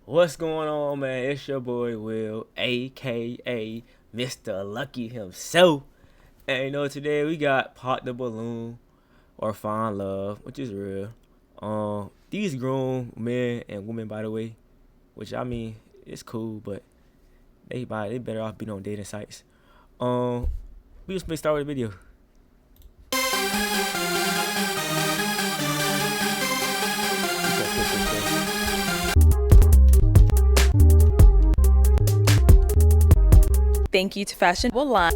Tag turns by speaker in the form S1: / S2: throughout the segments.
S1: What's going on, man? It's your boy Will, aka Mr. Lucky himself. And today we got Pop the Balloon or Find Love, which is real. These grown men and women, by the way, which I mean, it's cool, but they better off being on dating sites. We just may start with the video.
S2: Thank you to Fashion Line.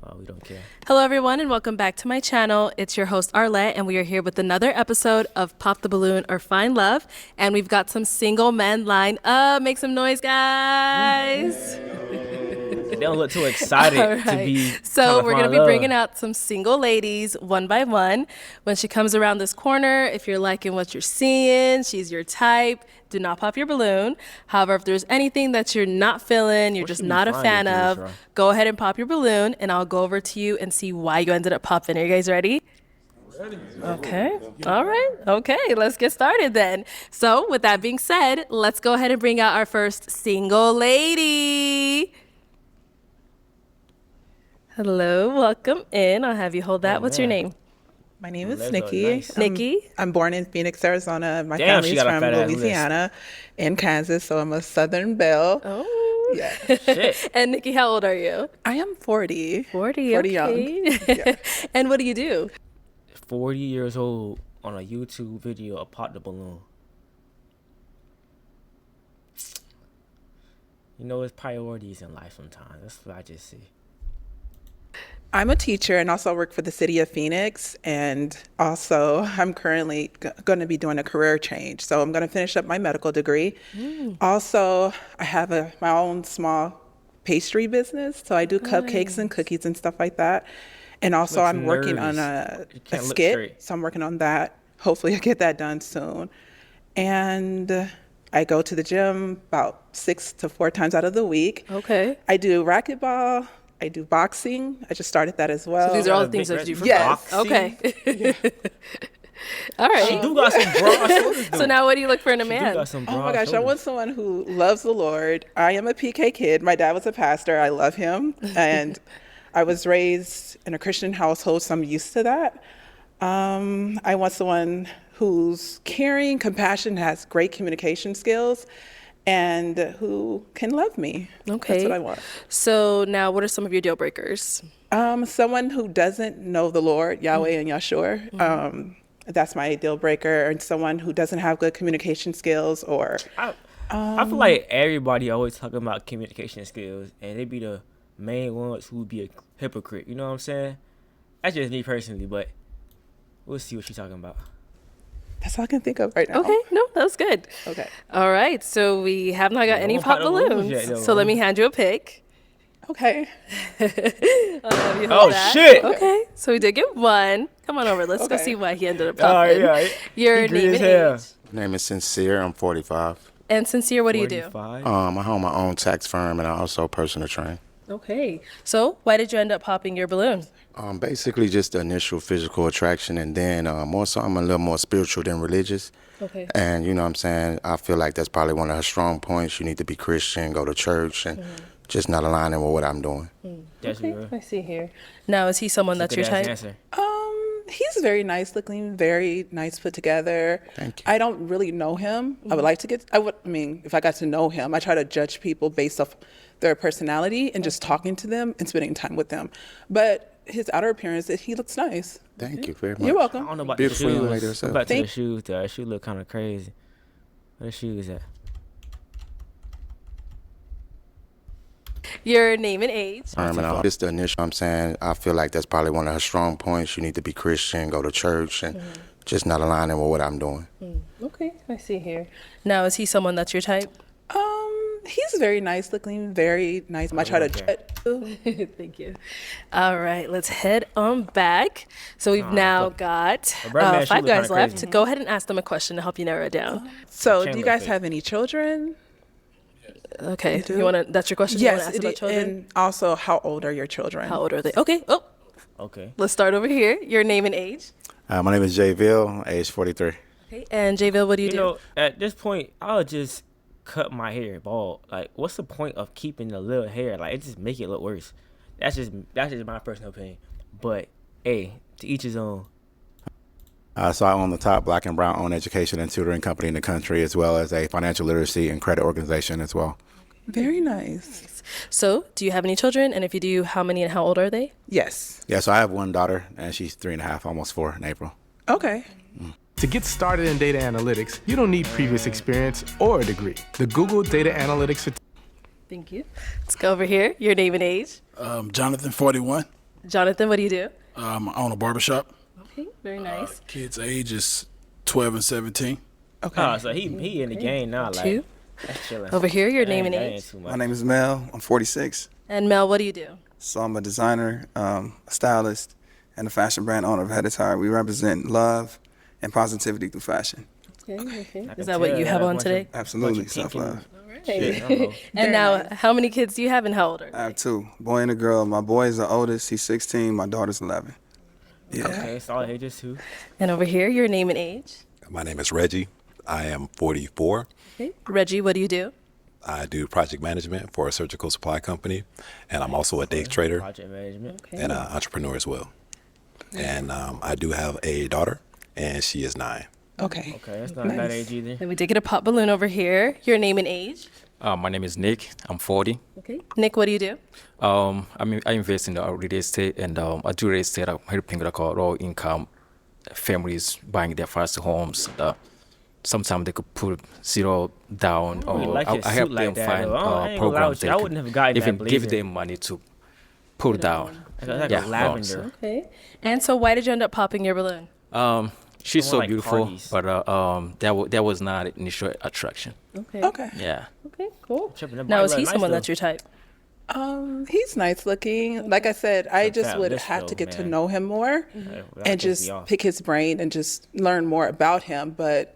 S1: Oh, we don't care.
S2: Hello, everyone, and welcome back to my channel. It's your host, Arlette, and we are here with another episode of Pop the Balloon or Find Love. And we've got some single men lined up. Make some noise, guys.
S1: They don't look too excited to be.
S2: So we're going to be
S1: love.
S2: bringing out some single ladies one by one. When she comes around this corner, if you're liking what you're seeing, she's your type, do not pop your balloon. However, if there's anything that you're not feeling, you're just not a fan of, go ahead and pop your balloon, and I'll go over to you and see why you ended up popping. Are you guys ready? Okay. All right. Okay. Let's get started then. So with that being said, let's go ahead and bring out our first single lady. Hello. Welcome in. I'll have you hold that. What's your name?
S3: My name is Nikki.
S1: Nice.
S2: Nikki.
S3: I'm born in Phoenix, Arizona. My
S1: Damn,
S3: family's from Louisiana and Kansas, so I'm a Southern belle.
S2: Oh.
S3: Yeah.
S1: Shit.
S2: And Nikki, how old are you?
S3: I am 40.
S2: 40
S3: 40
S2: okay.
S3: young. Yeah.
S2: And what do you do?
S1: 40 years old on a YouTube video of Pop the Balloon. It's priorities in life sometimes. That's what I just see.
S3: I'm a teacher and also work for the city of Phoenix. And also, I'm currently going to be doing a career change. So I'm going to finish up my medical degree. Also, I have my own small pastry business. So I do cupcakes and cookies and stuff like that. And also,
S1: Looks
S3: I'm working on
S1: nervous. You
S3: a
S1: can't look
S3: skit.
S1: straight.
S3: So I'm working on that. Hopefully, I get that done soon. And I go to the gym about 6 to 4 times out of the week.
S2: Okay.
S3: I do racquetball. I do boxing. I just started that as well.
S2: So these are all the things that you do for
S3: Yes.
S2: fun. Okay. All right.
S1: She do got some broad shoulders, though.
S2: So now what do you look for in a
S1: She do
S2: man?
S1: got some
S3: Oh
S1: broad
S3: my gosh, I
S1: shoulders.
S3: want someone who loves the Lord. I am a PK kid. My dad was a pastor. I love him. And I was raised in a Christian household, so I'm used to that. I want someone who's caring, compassionate, has great communication skills, and who can love me.
S2: Okay.
S3: That's what I want.
S2: So now what are some of your deal breakers?
S3: Someone who doesn't know the Lord, Yahweh and Yahshua. That's my deal breaker. And someone who doesn't have good communication skills or...
S1: I feel like everybody always talking about communication skills, and they be the main ones who be a hypocrite. You know what I'm saying? That's just me personally, but we'll see what she's talking about.
S3: That's all I can think of right now.
S2: Okay. No, that was good.
S3: Okay.
S2: All right. So we have not got any
S1: don't
S2: pop
S1: pop the balloons
S2: balloons.
S1: yet, though.
S2: So let me hand you a pick.
S3: Okay.
S2: I'll have you hold
S1: Oh,
S2: that.
S1: shit.
S2: Okay. So we did get one. Come on over. Let's go
S3: Okay.
S2: see why he ended up
S1: All right,
S2: popping.
S1: yeah.
S2: Your
S1: He green
S2: name
S1: as
S2: and
S1: hell.
S2: age.
S4: My name is Sincere. I'm 45.
S2: And Sincere, what do you do?
S1: 45.
S4: I own my own tax firm and I also personal train.
S2: Okay. So why did you end up popping your balloon?
S4: Basically just the initial physical attraction, and then more so I'm a little more spiritual than religious.
S2: Okay.
S4: And you know what I'm saying? I feel like that's probably one of her strong points. You need to be Christian, go to church, and just not aligning with what I'm doing.
S1: That's
S2: Okay,
S1: real.
S2: I see here. Now, is he someone that's your
S1: Good-ass
S2: type?
S1: answer.
S3: He's very nice looking, very nice put together.
S4: Thank you.
S3: I don't really know him. I would like to if I got to know him, I try to judge people based off their personality and just talking to them and spending time with them. But his outer appearance, he looks nice.
S4: Thank you very much.
S3: You're
S1: I
S3: welcome.
S1: don't know about
S4: Beautiful
S1: the
S4: young
S1: shoes.
S4: lady
S1: Go
S4: herself.
S1: back to the
S3: Thank-
S1: shoes, though. That shoe look kind of crazy. Where the shoes at?
S2: Your name and age.
S4: Just the initial, I'm saying, I feel like that's probably one of her strong points. You need to be Christian, go to church, and just not aligning with what I'm doing.
S2: Okay, I see here. Now, is he someone that's your type?
S3: He's very nice looking, very nice. I try to judge.
S2: Thank you. All right, let's head on back. So we've now got
S1: Birdman, she
S2: 5
S1: look
S2: guys
S1: kinda
S2: left.
S1: crazy.
S2: Go ahead and ask them a question to help you narrow it down.
S3: So, do
S1: Chandler
S3: you guys
S1: face.
S3: have any children?
S2: Okay,
S3: do?
S2: you want to? That's your question. You wanna
S3: Yes.
S2: ask about children?
S3: And also, how old are your children?
S2: How old are they? Okay. Oh,
S1: Okay.
S2: let's start over here. Your name and age.
S4: My name is Jay Ville, age 43.
S2: Okay. And Jayville, what do you do?
S1: At this point, I'll just cut my hair bald. Like, what's the point of keeping the little hair? Like, it just make it look worse. That's just my personal opinion. But hey, to each his own.
S5: So I own the top black and brown owned education and tutoring company in the country, as well as a financial literacy and credit organization as well.
S3: Very nice.
S2: So, do you have any children? And if you do, how many and how old are they?
S3: Yes.
S5: Yeah, so I have one daughter, and she's 3.5, almost 4 in April.
S3: Okay.
S6: To get started in data analytics, you don't need previous experience or a degree. The Google Data Analytics
S2: Thank you. Let's go over here. Your name and age.
S7: Jonathan, 41.
S2: Jonathan, what do you do?
S7: I own a barbershop.
S2: Okay, very nice.
S7: Kids' age is 12 and 17.
S3: Okay.
S1: Oh, so he in the game now. Like,
S2: 2.
S1: that's chilling.
S2: Over here, your name and
S1: That ain't
S2: age.
S1: too much.
S8: My name is Mel. I'm 46.
S2: And Mel, what do you do?
S8: So I'm a designer, a stylist, and a fashion brand owner of Head Attire. We represent love and positivity through fashion.
S2: Okay.
S1: I
S2: Is
S1: can
S2: that what
S1: tell
S2: you
S1: that
S2: have
S1: a
S2: on
S1: bunch
S2: today?
S1: of-
S8: Absolutely,
S1: bunch of pink
S8: self-love.
S1: Shit, I don't know.
S2: And now, how many kids do you have and how old are
S8: I
S2: they?
S8: have 2, boy and a girl. My boy is the oldest. He's 16. My daughter's 11. Yeah.
S1: Okay, it's all ages too.
S2: And over here, your name and age.
S9: My name is Reggie. I am 44.
S2: Okay. Reggie, what do you do?
S9: I do project management for a surgical supply company, and I'm also a day trader
S1: Project management.
S9: and an entrepreneur as well. And I do have a daughter, and she is 9.
S3: Okay.
S1: Okay, that's not that age either.
S2: Then we did get a pop balloon over here. Your name and age.
S10: My name is Nick. I'm 40.
S2: Okay. Nick, what do you do?
S10: I invest in real estate, and I do real estate. I'm helping low income families buying their first homes. Sometimes they could put 0 down,
S1: really
S10: or
S1: like
S10: I
S1: his
S10: help
S1: suit like
S10: them
S1: that,
S10: find
S1: though. I ain't gonna lie
S10: programs
S1: with you.
S10: they
S1: I
S10: could
S1: wouldn't have gotten that
S10: even give
S1: blazer.
S10: them money to put down.
S1: Like
S10: Yeah,
S1: a lavender.
S10: loans.
S2: Okay. And so, why did you end up popping your balloon?
S10: She's so
S1: like
S10: beautiful,
S1: parties.
S10: but that was not initial attraction.
S2: Okay.
S3: Okay.
S10: Yeah.
S2: Okay. Cool.
S1: Tripping, that
S2: Now,
S1: body
S2: is he
S1: look nice,
S2: someone
S1: though.
S2: that's your type?
S3: He's nice looking. Like I said, I
S1: Some
S3: just
S1: fat
S3: would
S1: list,
S3: have to
S1: though,
S3: get to
S1: man.
S3: know him more
S1: That'll
S3: and
S1: piss
S3: just
S1: me off.
S3: pick his brain and just learn more about him. But,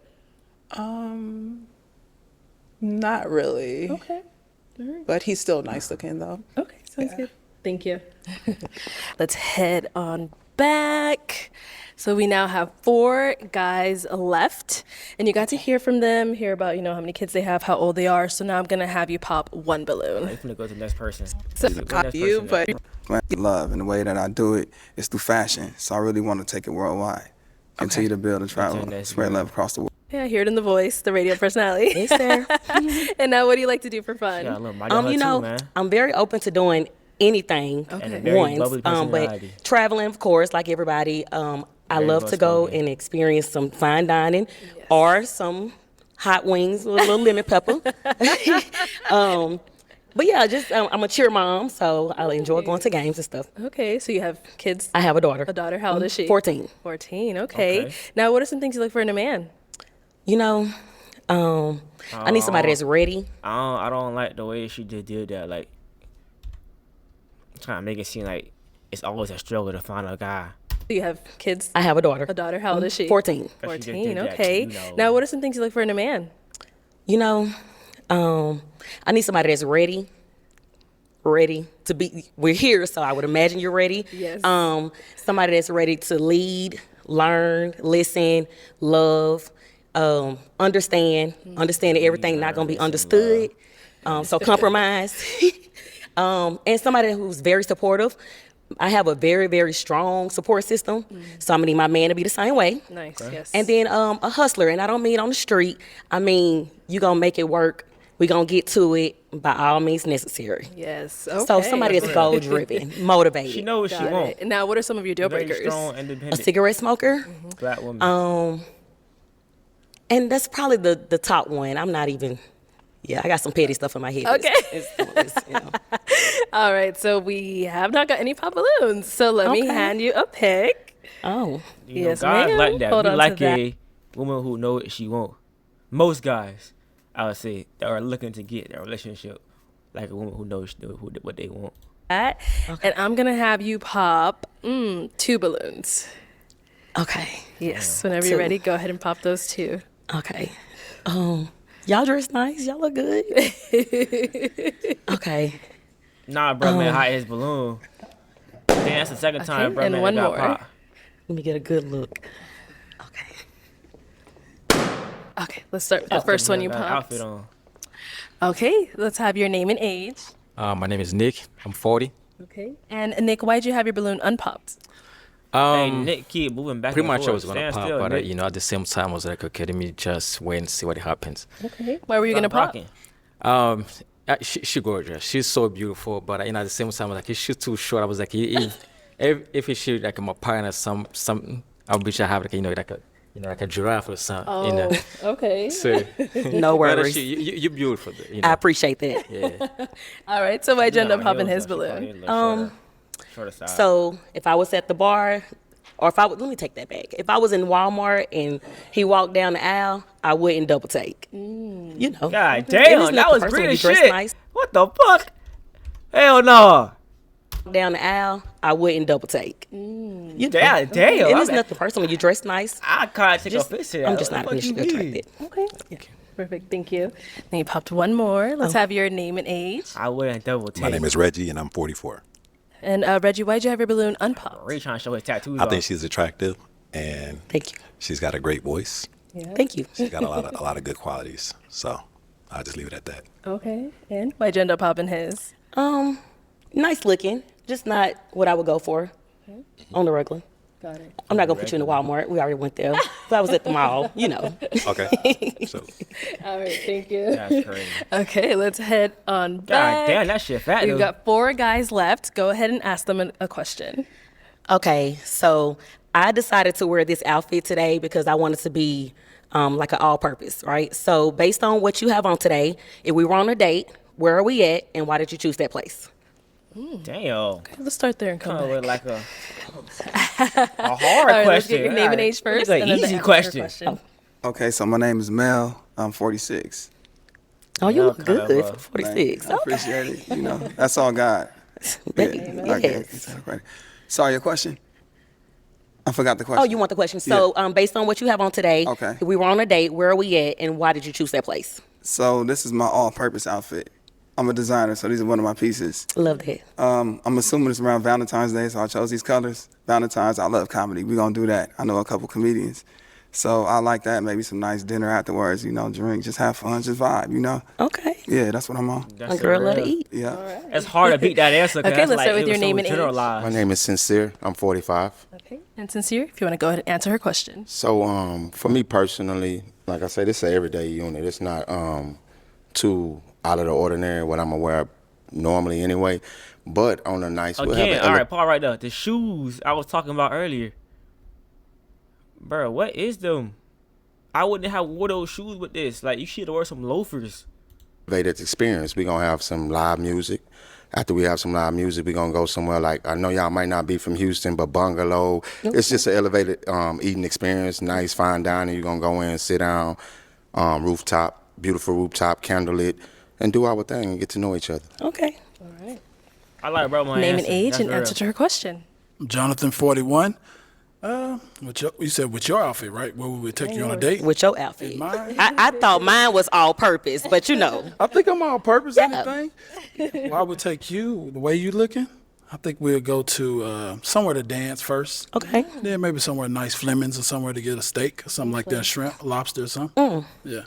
S3: not really.
S2: Okay.
S3: But he's still nice looking though.
S2: Okay. Sounds good. Thank you. Let's head on back. So we now have 4 guys left, and you got to hear from them, hear about, how many kids they have, how old they are. So now I'm going to have you pop 1 balloon.
S1: I'm gonna go to the next person.
S3: So
S1: Go to the
S3: not
S1: next
S3: you,
S1: person.
S3: but
S8: Love, and the way that I do it is through fashion. So I really want to take it worldwide. Continue to build and travel,
S1: that's
S8: spread
S1: good.
S8: love across the world.
S2: Yeah, I hear it in the voice, the radio personality.
S11: Yes, sir.
S2: And now what do you like to do for fun?
S1: Yeah, look, Mighty Hut
S11: You
S1: too,
S11: know,
S1: man.
S11: I'm very open to doing anything
S1: And a very
S11: once.
S1: bubbly
S11: But
S1: personality.
S11: traveling, of course, like everybody. I
S1: Very
S11: love to go
S1: well-spoken.
S11: and experience some fine dining or some hot wings with a little lemon pepper. But yeah, just I'm a cheer mom, so I enjoy going to games and stuff.
S2: Okay, so you have kids.
S11: I have a daughter.
S2: A daughter. How old is she?
S11: 14.
S2: 14. Okay.
S1: Okay.
S2: Now, what are some things you look for in a man?
S11: I need somebody that's ready.
S1: I don't like the way she just did that. Like, trying to make it seem like it's always a struggle to find a guy.
S2: You have kids.
S11: I have a daughter.
S2: A daughter. How old is she?
S11: 14.
S1: She just
S2: 14.
S1: did that,
S2: Okay.
S1: you know.
S2: Now, what are some things you look for in a man?
S11: I need somebody that's ready to be. We're here, so I would imagine you're ready.
S2: Yes.
S11: Somebody that's ready to lead, learn, listen, love, understand that everything not gonna be understood. So compromise. And somebody who's very supportive. I have a very, very strong support system, so I'm gonna need my man to be the same way.
S2: Nice. Yes.
S11: And then a hustler, and I don't mean on the street. I mean you gonna make it work. We gonna get to it by all means necessary.
S2: Yes. Okay.
S11: So somebody that's goal driven, motivated.
S1: She knows what she
S2: Got
S1: wants.
S2: it. And now, what are some of your deal
S1: Very
S2: breakers?
S1: strong,
S11: a
S1: independent
S11: cigarette smoker.
S1: black woman.
S11: And that's probably the top one. I'm not even. Yeah, I got some petty stuff in my head.
S2: Okay.
S11: It's.
S2: All right. So we have not got any pop balloons. So let me
S11: Okay.
S2: hand you a pick.
S11: Oh.
S1: You know,
S2: Yes,
S1: guys
S2: ma'am.
S1: like that.
S2: Hold
S1: We
S2: on to
S1: like
S2: that.
S1: a woman who know what she want. Most guys, I would say, that are looking to get a relationship, like a woman who knows what they want.
S2: That. And I'm gonna have you pop 2 balloons.
S11: Okay.
S2: Yes. Whenever you're
S11: 2.
S2: ready, go ahead and pop those 2.
S11: Okay. Y'all dress nice. Y'all look good. Okay.
S1: Nah, bro, man, hot his balloon. Damn, that's the second time, bro,
S2: and
S1: man,
S2: one
S1: got
S2: more.
S1: popped.
S11: Let me get a good look. Okay.
S2: Okay. Let's start with the first one you
S1: Got an
S2: popped.
S1: outfit on.
S2: Okay, let's have your name and age.
S10: My name is Nick. I'm 40.
S2: Okay. And Nick, why'd you have your balloon unpopped?
S1: Hey, Nick, keep moving back
S10: Pretty
S1: and
S10: much I
S1: forth.
S10: was gonna
S1: Stand
S10: pop,
S1: still,
S10: but
S1: Nick.
S10: at the same time I was like, okay, let me just wait and see what happens.
S2: Okay. Why were you gonna
S1: Stop
S2: pop?
S1: rocking.
S10: She gorgeous. She's so beautiful, but at the same time, like, if she's too short, I was like, if she like my partner, something, I wish I have like a giraffe or something.
S2: Okay.
S10: So
S11: No
S10: but
S11: worries.
S10: you're beautiful.
S11: I appreciate that.
S10: Yeah.
S2: All right. So why'd you end up
S1: No,
S2: popping
S1: heels,
S2: his
S1: though. She probably
S2: balloon?
S1: a little shorter side.
S11: So if I was at the bar, or if I would, let me take that back. If I was in Walmart and he walked down the aisle, I wouldn't double take. You know.
S1: God
S11: And
S1: damn,
S11: it's
S1: that
S11: not the
S1: was
S11: person
S1: pretty
S11: when you dress
S1: shit.
S11: nice.
S1: What the fuck? Hell no.
S11: Down the aisle, I wouldn't double take. You know.
S1: Damn, damn.
S11: And it's not the person when you dress nice.
S1: I can't take
S11: Just-
S1: offense to that.
S11: I'm just
S1: What
S11: not
S1: the fuck you
S11: initially
S1: mean?
S11: attracted.
S2: Okay. Yeah. Perfect. Thank you. Then you popped one more. Let's have your name and age.
S1: I wouldn't double take.
S9: My name is Reggie, and I'm 44.
S2: And Reggie, why'd you have your balloon unpopped?
S1: Ray trying to show his tattoos
S9: I
S1: off.
S9: think she's attractive, and
S11: Thank you.
S9: she's got a great voice.
S11: Thank you.
S9: She's got a lot of good qualities. So I'll just leave it at that.
S2: Okay. And why'd you end up popping his?
S11: Nice looking, just not what I would go for on the regular.
S2: Got it.
S11: I'm not gonna put you in the Walmart. We already went there. If I was at the mall, you know.
S9: Okay. So
S2: All right. Thank you.
S1: That's crazy.
S2: Okay. Let's head on
S1: God
S2: back.
S1: damn, that shit fat,
S2: We've
S1: though.
S2: got 4 guys left. Go ahead and ask them a question.
S11: Okay, so I decided to wear this outfit today because I wanted to be like an all-purpose, right? So based on what you have on today, if we were on a date, where are we at, and why did you choose that place?
S1: Damn.
S2: Okay, let's start there and come
S1: Come
S2: back.
S1: with like a hard
S2: All right,
S1: question.
S2: let's get your name and age first.
S1: It's an
S2: and then the
S1: easy
S2: answer
S1: question.
S8: Okay, so my name is Mel. I'm 46.
S11: Oh, you
S1: Yeah,
S11: look
S1: kind of,
S11: good for 46.
S8: I appreciate it. You know, that's all God. Okay. Sorry, your question? I forgot the question.
S11: Oh, you want the question? So based on what you have on today,
S8: Okay.
S11: if we were on a date, where are we at, and why did you choose that place?
S8: So this is my all-purpose outfit. I'm a designer, so these are one of my pieces.
S11: Love that.
S8: I'm assuming it's around Valentine's Day, so I chose these colors. Valentine's, I love comedy. We're going to do that. I know a couple comedians. So I like that. Maybe some nice dinner afterwards, you know, drink, just have fun, just vibe, you know?
S11: Okay.
S8: Yeah, that's what I'm on.
S11: A girl love to eat.
S8: Yeah.
S1: It's hard to beat that answer. 'cause
S2: Okay,
S1: that's
S2: let's
S1: like,
S2: start with
S1: it
S2: your
S1: was
S2: name
S1: so
S2: and age.
S1: generalized.
S4: My name is Sincere. I'm 45.
S2: Okay. And Sincere, if you want to go ahead and answer her question.
S4: So for me personally, like I said, it's an everyday unit. It's not too out of the ordinary what I'm aware of normally anyway. But on a nice
S1: Again, all right, Paul, right there. The shoes I was talking about earlier. Bro, what is them? I wouldn't have wore those shoes with this. Like, you should have wore some loafers.
S4: elevated experience. We're going to have some live music. After we have some live music, we're going to go somewhere like, I know y'all might not be from Houston, but Bungalow. Okay. It's just an elevated eating experience, nice fine dining. You're going to go in, sit down, rooftop, beautiful rooftop, candlelit, and do our thing and get to know each other.
S11: Okay.
S2: All right.
S1: I like bro my
S2: Name
S1: answer.
S2: and age
S1: That's
S2: and
S1: real.
S2: answer to her question.
S7: Jonathan, 41. You said with your outfit, right? Where we would take you on a date?
S11: With your outfit.
S7: Mine?
S11: I thought mine was all purpose, but you know.
S7: I think I'm all purpose.
S11: Yeah.
S7: Anything. Well, I would take you the way you looking. I think we'll go to somewhere to dance first.
S11: Okay.
S7: Then maybe somewhere nice, Fleming's or somewhere to get a steak or something like that, shrimp, lobster or something. Yeah.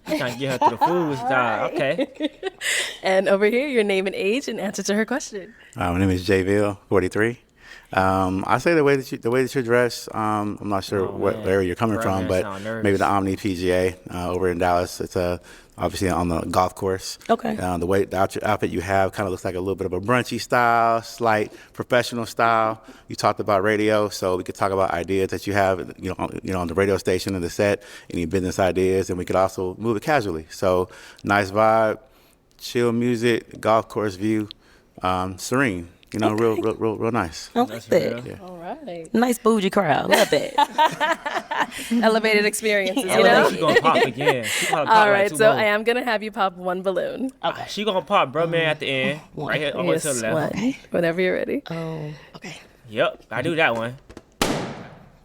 S1: Trying to get her through the food. Okay.
S2: And over here, your name and age and answer to her question.
S5: My name is JVille, 43. I say the way that you're dressed. I'm not sure what area you're coming
S1: Right,
S5: from,
S1: man,
S5: but
S1: sound nervous.
S5: maybe the Omni PGA over in Dallas. It's obviously on the golf course.
S11: Okay.
S5: The outfit you have kind of looks like a little bit of a brunchy style, slight professional style. You talked about radio, so we could talk about ideas that you have, on the radio station and the set, any business ideas, and we could also move it casually. So nice vibe, chill music, golf course view, serene. Real nice.
S11: I like that.
S1: real.
S2: All right.
S11: Nice bougie crowd. Love that.
S2: Elevated experiences, you
S1: I
S2: know?
S1: think she gonna pop again. She gonna pop
S2: All
S1: like
S2: right,
S1: two
S2: so
S1: more.
S2: I am going to have you pop one balloon.
S1: She gonna pop, bro, man, at the end. Right here, almost to
S2: Yes,
S1: the left.
S2: one. Whenever you're ready.
S11: Oh, okay.
S1: Yep, I do that one.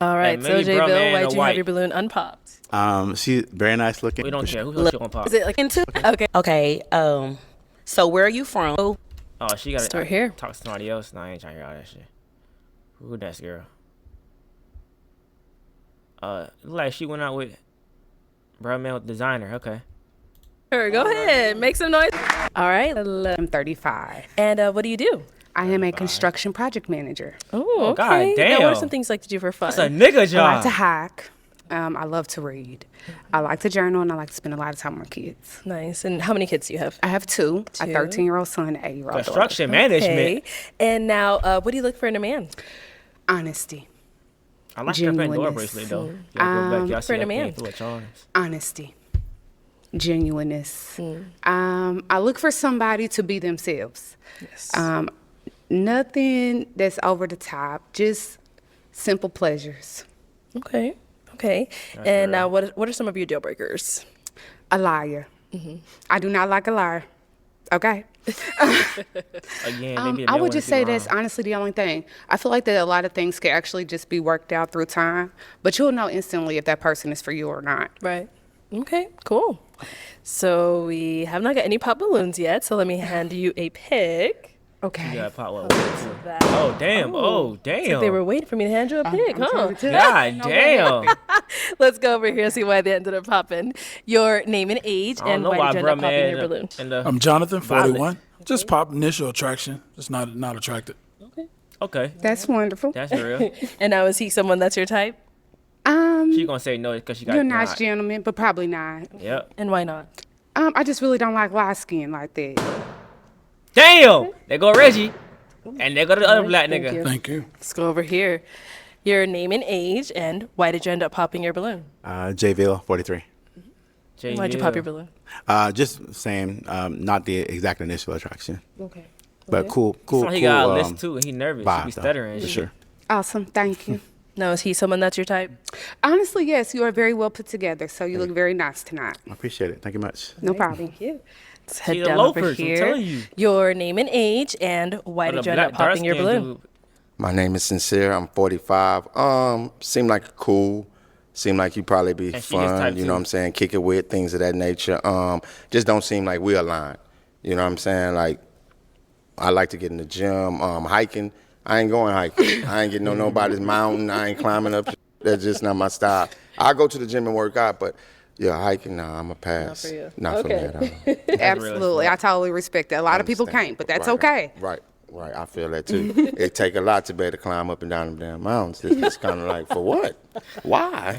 S2: All right,
S1: And
S2: so
S1: maybe
S2: J
S1: brown
S2: Bill,
S1: man
S2: why'd
S1: or
S2: you
S1: white.
S2: have your balloon unpopped?
S5: She's very nice looking.
S1: We don't care. Who else she gonna pop?
S2: Is it like into? Okay.
S11: Okay. So where are you from?
S1: Oh, she gotta
S2: Start here.
S1: talk to somebody else. No, I ain't trying to hear all that shit. Who that girl? Look like she went out with bro man with designer. Okay.
S2: Go ahead, make some noise. All right.
S12: I'm 35.
S2: And what do you do?
S12: I am a construction project manager.
S2: Oh, okay.
S1: God damn.
S2: Now, what are some things you like to do for fun?
S1: That's a nigga job.
S12: I like to hike. I love to read. I like to journal, and I like to spend a lot of time with my kids.
S2: Nice. And how many kids do you have?
S12: I have two. A 13-year-old son and an 8-year-old daughter.
S1: Construction management.
S2: Okay. And now, what do you look for in a man?
S12: Honesty.
S1: I like her playing door bracelet though. Y'all go back. Y'all see
S2: for
S1: that
S2: a man.
S1: thing full of charms.
S12: Honesty. Genuineness. I look for somebody to be themselves.
S2: Yes.
S12: Nothing that's over the top, just simple pleasures.
S2: Okay. And now, what are some of your deal breakers?
S12: A liar. I do not like a liar. Okay.
S1: Again,
S12: I would just say that's honestly the only thing. I feel like that a lot of things can actually just be worked out through time, but you'll know instantly if that person is for you or not.
S2: Right. Okay, cool. So we have not got any pop balloons yet, so let me hand you a pick.
S12: Okay.
S1: You got pop what? Oh damn! Oh damn!
S2: It's like they were waiting for me to hand you a pick, huh?
S1: God damn!
S2: Let's go over here and see why they ended up popping. Your name and age, and why did you end up popping your balloon?
S7: I'm Jonathan, 41. Just pop initial attraction. Just not attracted.
S1: Okay.
S12: That's wonderful.
S1: That's real.
S2: And now, is he someone that's your type?
S1: She gonna say no because she got.
S12: You're a nice gentleman, but probably not.
S1: Yep.
S2: And why not?
S12: I just really don't like light skin like that.
S1: Damn! There go Reggie, and there go the other black nigga.
S7: Thank you.
S2: Let's go over here. Your name and age, and why did you end up popping your balloon?
S5: J-Ville, 43.
S2: Why'd you pop your balloon?
S5: Just same, not the exact initial attraction.
S2: Okay.
S5: But cool.
S1: So he got a list too, and he nervous. He be stuttering.
S5: For sure.
S12: Awesome. Thank you.
S2: Now, is he someone that's your type?
S12: Honestly, yes. You are very well put together, so you look very nice tonight.
S5: I appreciate it. Thank you much.
S12: No problem.
S2: Thank you. Let's head
S1: the
S2: down over
S1: loafers, I'm
S2: here.
S1: telling you.
S2: Your name and age, and why did you end up popping your balloon?
S4: My name is Sincere. I'm 45. Seem like cool. Seem like you probably be
S1: And she is
S4: fun.
S1: type
S4: You know what I'm saying? Kick it with things of that nature. Just don't seem like we align. You know what I'm saying? Like I like to get in the gym. Hiking. I ain't going hiking. I ain't getting on nobody's mountain. I ain't climbing up. That's just not my style. I go to the gym and work out, but yeah, hiking, nah, I'm a pass.
S2: Not for you.
S4: Not for me at all.
S12: Absolutely. I totally respect that. A lot of people can't, but that's okay.
S4: Right. I feel that too. It take a lot to be able to climb up and down them damn mountains. It's kind of like, for what? Why?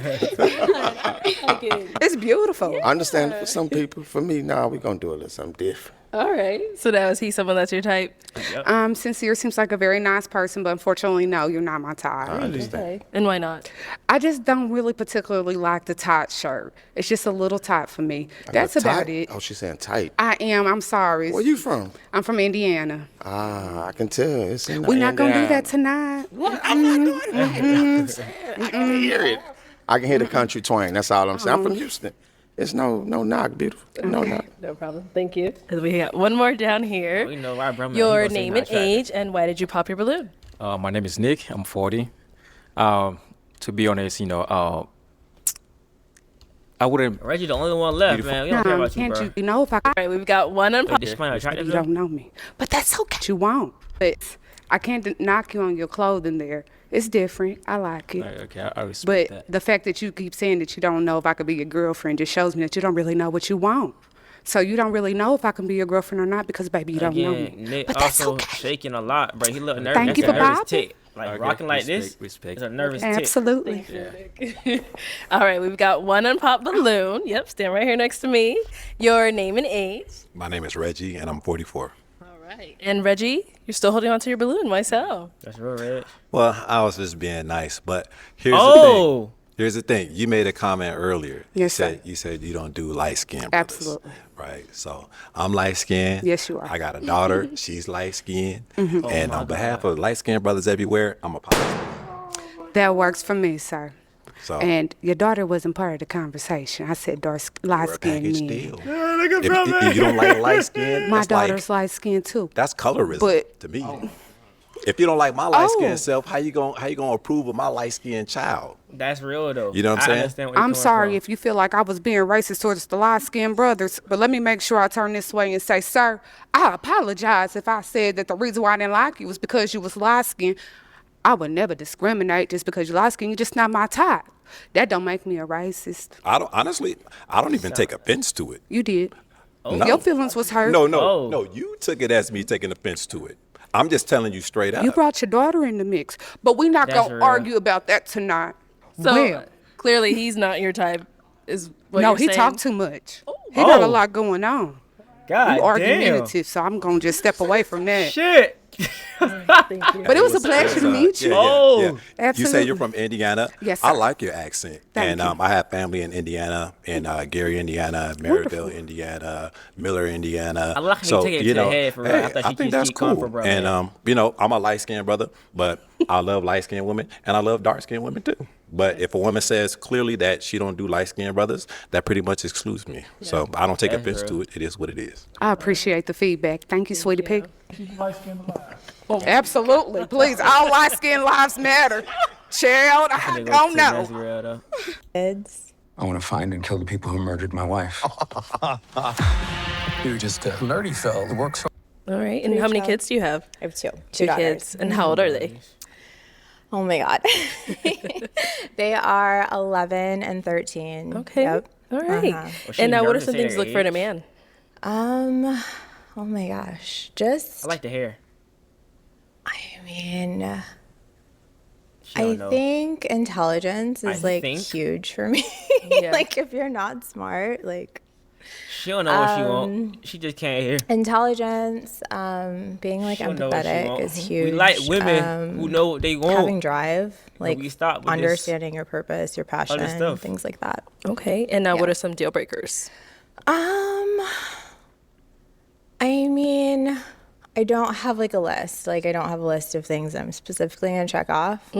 S12: It's beautiful.
S4: I understand for some people. For me, nah, we gonna do a little something different.
S2: All right. So now, is he someone that's your type?
S12: Sincere seems like a very nice person, but unfortunately, no, you're not my type.
S4: I understand.
S2: Okay. And why not?
S12: I just don't really particularly like the tight shirt. It's just a little tight for me. That's about it.
S4: Oh, she's saying tight.
S12: I am. I'm sorry.
S4: Where you from?
S12: I'm from Indiana.
S4: Ah, I can tell. It's in
S12: We're not going to do that tonight.
S4: What? I'm not doing that. I can hear it. I can hear the country twang. That's all I'm saying. I'm from Houston. It's no knock, beautiful. No knock.
S2: No problem. Thank you. And we got one more down here.
S1: We know why Brahma.
S2: Your name and age, and why did you pop your balloon?
S10: My name is Nick. I'm 40. To be honest, I wouldn't.
S1: Reggie, the only one left, man. We don't care about you,
S12: Can't
S1: bro.
S12: you know if I
S2: All right, we've got one unpopped.
S1: Is she playing attractive?
S12: you don't know me. But that's okay. You won't. But I can't knock you on your clothing there. It's different. I like it.
S10: Okay, I respect
S12: But
S10: that.
S12: the fact that you keep saying that you don't know if I could be your girlfriend just shows me that you don't really know what you want. So you don't really know if I can be your girlfriend or not because, baby, you don't know me.
S1: Nick
S12: But that's
S1: also
S12: okay.
S1: shaking a lot, bro. He look nervous.
S12: Thank you
S1: That's
S12: for
S1: a nervous
S12: popping.
S1: tick. Like
S10: Okay,
S1: rocking like this
S10: respect.
S1: is a nervous tick.
S12: Absolutely.
S2: All right, we've got one unpopped balloon. Yep, stand right here next to me. Your name and age.
S9: My name is Reggie, and I'm 44.
S2: All right. And Reggie, you're still holding on to your balloon. Why so?
S1: That's real, Reg.
S9: Well, I was just being nice, but here's the
S1: Oh,
S9: thing. Here's the thing. You made a comment earlier.
S12: Yes, sir.
S9: You said you don't do light skin.
S12: Absolutely.
S9: Right. So I'm light skinned.
S12: Yes, you are.
S9: I got a daughter. She's light skinned. And on behalf of light skinned brothers everywhere, I'm apologizing.
S12: That works for me, sir.
S9: So
S12: And your daughter wasn't part of the conversation. I said
S9: we're a
S12: light-skinned
S9: package
S12: men.
S9: deal. If you don't like light skin,
S12: My
S9: that's
S12: daughter's
S9: like,
S12: light-skinned too.
S9: that's colorism
S12: But-
S9: to me. If you don't like my light skinned
S12: Oh.
S9: self, how you gonna approve of my light skinned child?
S1: that's real though.
S9: You know what I'm saying?
S1: I understand where you're
S12: I'm
S1: coming
S12: sorry
S1: from.
S12: if you feel like I was being racist towards the light-skinned brothers, but let me make sure I turn this way and say, sir, I apologize if I said that the reason why I didn't like you was because you was light-skinned. I would never discriminate just because you're light-skinned. You're just not my type. That don't make me a racist.
S9: I don't even take offense to it.
S12: You did.
S9: No.
S12: Your feelings was hurt.
S9: No,
S1: Oh.
S9: no. You took it as me taking offense to it. I'm just telling you straight up.
S12: You brought your daughter in the mix, but we're not
S1: That's
S12: gonna
S1: real.
S12: argue about that tonight.
S2: So
S12: well,
S2: clearly he's not your type, is what
S12: no,
S2: you're
S12: he
S2: saying?
S12: talked too much. He got a
S1: Oh.
S12: lot going on.
S1: God
S12: You
S1: damn.
S12: argumentative, so I'm gonna just step away from that.
S1: Shit.
S12: But it was a pleasure to meet you.
S1: Oh.
S9: You say
S12: Absolutely.
S9: you're from Indiana.
S12: Yes,
S9: I
S12: sir.
S9: like your accent.
S12: Thank
S9: and
S12: you.
S9: I have family in Indiana, in Gary, Indiana, Maryville, Indiana, Miller, Indiana.
S1: I like how you
S9: so,
S1: take it
S9: you
S1: to the
S9: know,
S1: head for real.
S9: hey,
S1: I thought
S9: I
S1: she
S9: think
S1: keep
S9: that's
S1: coming
S9: cool.
S1: for bro,
S9: And
S1: man.
S9: you know, I'm a light-skinned brother, but I love light-skinned women and I love dark-skinned women too. But if a woman says clearly that she don't do light-skinned brothers, that pretty much excludes me. So I don't take
S1: That's
S9: offense
S1: real.
S9: to it. It is what it is.
S12: I appreciate the feedback. Thank you, sweetie pig.
S7: Light-skinned alive.
S12: Absolutely. Please, all light skinned lives matter. Child, I
S1: They go
S12: don't
S1: to
S12: know.
S1: Nazareth, though.
S13: Kids.
S14: I want to find and kill the people who murdered my wife. You're just a nerdy fellow that works hard.
S2: All right. And how many kids do you have?
S13: I have two.
S2: Two
S13: daughters.
S2: kids. And how old are they?
S13: Oh my God. They are 11 and 13.
S2: Okay.
S13: Yep.
S2: All right.
S13: Uh-huh.
S1: Was she
S2: And now, what are
S1: nervous to
S2: some
S1: say
S2: things
S1: her
S2: to look for in a
S1: age?
S2: man?
S13: Oh my gosh. Just,
S1: I like the hair.
S13: I mean,
S1: She don't
S13: I
S1: know.
S13: think intelligence is
S1: I
S13: like
S1: think?
S13: huge for me.
S2: Yeah.
S13: Like if you're not smart, like
S1: She don't know what she want. She just can't hear.
S13: intelligence, being like
S1: She don't know what she
S13: empathetic
S1: want.
S13: is huge.
S1: We like women who know what they want.
S13: Having drive, like
S1: we stop with this
S13: understanding your purpose, your passion,
S1: stuff.
S13: things like that.
S2: Okay. And now, what
S13: Yeah.
S2: are some deal breakers?
S13: I mean, I don't have like a list. Like I don't have a list of things I'm specifically gonna check off.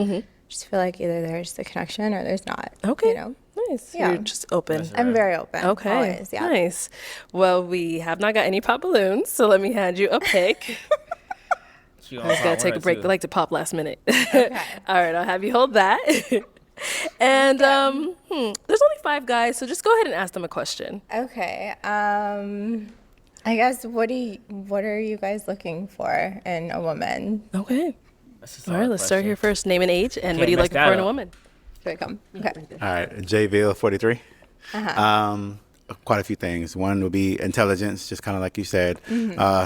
S13: Just feel like either there's the connection or there's not.
S2: Okay.
S13: You know?
S2: Nice.
S13: Yeah.
S2: You're just open.
S13: I'm very open.
S2: Okay.
S13: Always, yeah.
S2: Nice. Well, we have not got any pop balloons, so let me hand you a pick.
S1: She
S2: I was gonna take a break. They like to pop last minute. All right, I'll have you hold that. And there's only 5 guys, so just go ahead and ask them a question.
S13: Okay. I guess what are you guys looking for in a woman?
S2: Okay.
S1: That's a
S2: All
S1: solid
S2: right, let's start
S1: question.
S2: here first. Name and age, and what
S1: Can't
S2: are you
S1: mess
S2: looking
S1: that
S2: for in a
S1: up.
S2: woman?
S13: Here I come. Okay.
S5: All right, Jville, 43. Quite a few things. One would be intelligence, just kind of like you said,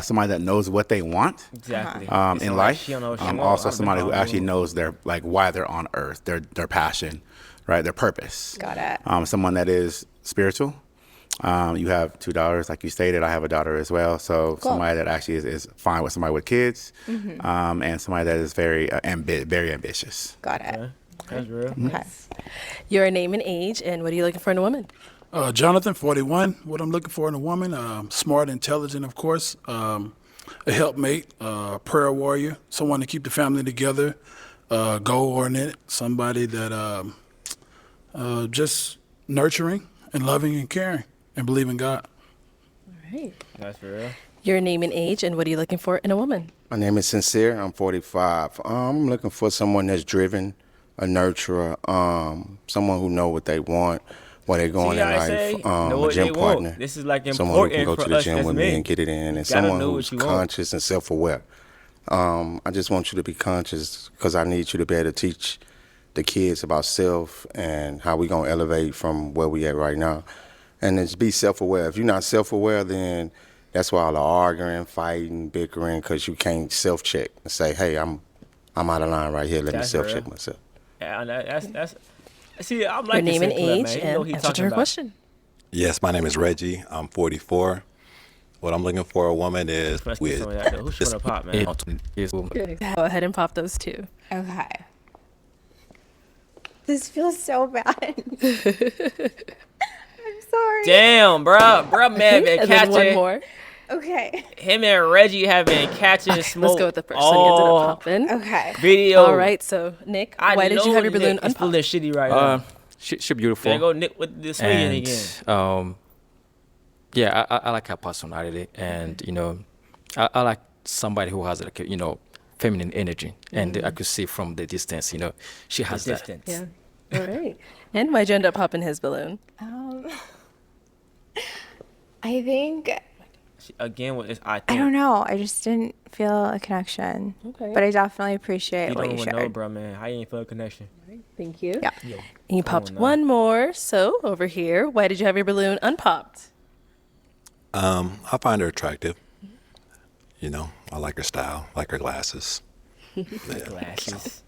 S5: somebody that knows what they want
S1: Exactly. It's
S5: in
S1: like
S5: life.
S1: she don't know what she want.
S5: Also,
S1: I've been
S5: somebody who
S1: wrong.
S5: actually knows their like why they're on Earth, their passion, right, their purpose.
S13: Got it.
S5: Someone that is spiritual. You have $2, like you stated. I have a daughter as well, so somebody that actually is fine with somebody with kids, and somebody that is very very ambitious.
S13: Got it.
S1: Okay. That's real.
S13: Okay.
S2: Your name and age, and what are you looking for in a woman?
S7: Jonathan, 41. What I'm looking for in a woman, smart, intelligent, of course, a helpmate, prayer warrior, someone to keep the family together, goal-oriented, somebody that just nurturing and loving and caring and believe in God.
S2: All right.
S1: That's real.
S2: Your name and age, and what are you looking for in a woman?
S4: My name is Sincere. I'm 45. I'm looking for someone that's driven, a nurturer, someone who know what they want, where they're going
S1: See
S4: in
S1: how I
S4: life,
S1: say? Know
S4: a
S1: what
S4: gym
S1: they want.
S4: partner.
S1: This is like
S4: Someone who can
S1: important
S4: go to
S1: for
S4: the
S1: us
S4: gym
S1: as
S4: with me
S1: men.
S4: and get it in, and
S1: Gotta
S4: someone
S1: know
S4: who's
S1: what you want.
S4: conscious and self-aware. I just want you to be conscious because I need you to be able to teach the kids about self and how we gonna elevate from where we at right now. And just be self-aware. If you're not self-aware, then that's why all the arguing, fighting, bickering, because you can't self-check and say, hey, I'm out of line right here. Let me
S1: That's
S4: self-check
S1: real.
S4: myself.
S1: Yeah, that's. See, I'm
S2: Your
S1: like
S2: name and
S1: this in club,
S2: age,
S1: man. You know what
S2: and
S1: he
S2: answer to
S1: talking
S2: her
S1: about.
S2: question.
S9: Yes, my name is Reggie. I'm 44. What I'm looking for a woman is
S1: Let's
S9: with
S1: get some of that, though. Who's trying to pop, man?
S2: Go ahead and pop those 2.
S13: Okay. This feels so bad. I'm sorry.
S1: Damn, bro mad been
S2: And then one
S1: catching.
S2: more.
S13: Okay.
S1: Him and Reggie have been catching smoke.
S2: Let's go with the first one. You ended
S1: all
S2: up popping.
S13: Okay.
S1: video.
S2: All right, so Nick, why did you have your balloon
S1: It's feeling
S2: unpopped?
S1: shitty right now.
S10: She beautiful.
S1: There go Nick with the swinging
S10: and
S1: again.
S10: yeah, I like her personality, and you know, I like somebody who has like feminine energy, and I could see from the distance, she has
S1: The
S10: that.
S1: distance.
S2: Yeah. All right. And why'd you end up popping his balloon?
S13: I think
S1: Again, with this, I
S13: I
S1: think.
S13: don't know. I just didn't feel a connection.
S2: Okay.
S13: But I definitely appreciate
S1: You
S13: what
S1: don't
S13: you
S1: even know,
S13: shared.
S1: bro, man. How you ain't feel a connection?
S2: Thank you.
S13: Yeah.
S2: And you popped
S1: no.
S2: one more. So over here, why did you have your balloon unpopped?
S9: I find her attractive. You know, I like her style, like her glasses.
S1: Glasses.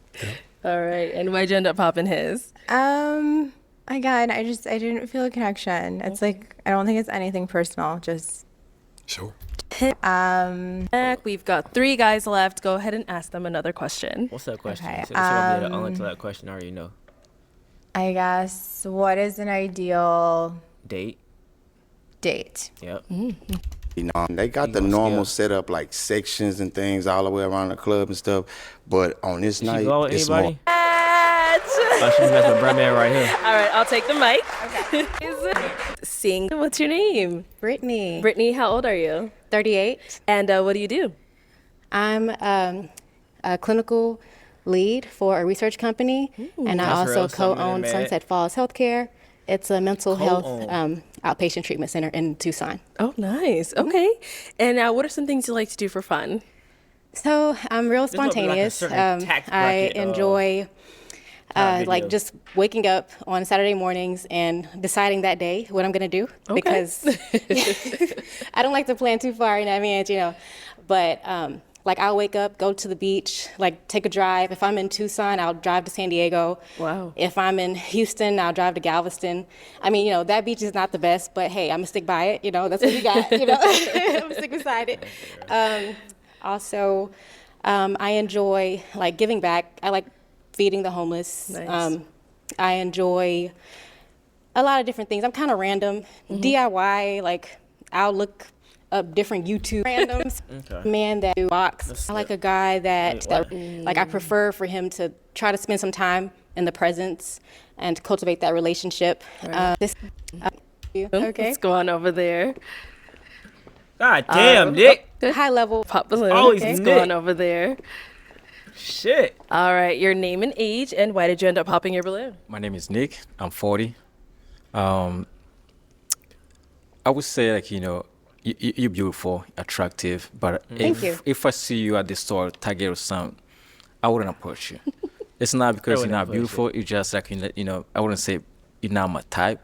S2: All right. And why'd you end up popping his?
S13: Again, I didn't feel a connection. It's like, I don't think it's anything personal, just.
S9: Sure.
S2: We've got 3 guys left. Go ahead and ask them another question.
S1: What's that question?
S13: Okay,
S1: So gonna be the answer to that question I already know.
S13: I guess, what is an ideal
S1: Date. Yep.
S4: You know, they got the normal setup like sections and things all the way around the club and stuff. But on this night,
S1: go with
S4: it's
S1: anybody?
S4: more.
S1: Oh, she's messing with Birdman right here.
S2: All right, I'll take the mic. Sing. What's your name?
S15: Brittany.
S2: Brittany, how old are you?
S15: 38.
S2: And what do you do?
S15: I'm a clinical lead for a research company, and I
S1: That's
S15: also
S1: real. Something
S15: co-own
S1: mad.
S15: Sunset Falls Healthcare. It's a mental health
S1: Co-own.
S15: outpatient treatment center in Tucson.
S2: Oh, nice. Okay. And now, what are some things you like to do for fun?
S15: So I'm real
S1: This must be like a
S15: spontaneous.
S1: certain tax
S15: I
S1: bracket,
S15: enjoy like
S1: videos.
S15: just waking up on Saturday mornings and deciding that day what I'm gonna do, because I don't like to plan too far in advance, you know. But like I'll wake up, go to the beach, like take a drive. If I'm in Tucson, I'll drive to San Diego.
S2: Wow.
S15: If I'm in Houston, I'll drive to Galveston. I mean, you know, that beach is not the best, but hey, I'm gonna stick by it. You know, that's what we got. You know, I'm gonna stick beside it. Also, I enjoy like giving back. I like feeding the homeless.
S2: Nice.
S15: I enjoy a lot of different things. I'm kind of random. DIY, like I'll look up different YouTube randoms.
S1: Okay.
S15: Man that do box. I like a guy that like I prefer for him to try to spend some time in the presence and cultivate that relationship. Okay.
S2: Let's go on over there.
S1: God damn, Nick.
S15: High level
S2: Pop balloon.
S1: Always
S2: Let's
S1: Nick.
S2: go on over there.
S1: Shit.
S2: All right. Your name and age, and why did you end up popping your balloon?
S10: My name is Nick. I'm 40. I would say, like, you know, you're beautiful, attractive, but
S15: Thank you.
S10: if I see you at the store, Target or something, I wouldn't approach you. It's not because you're
S1: wouldn't
S10: not
S1: approach
S10: beautiful. It's just like, you know, I wouldn't say you're not my type.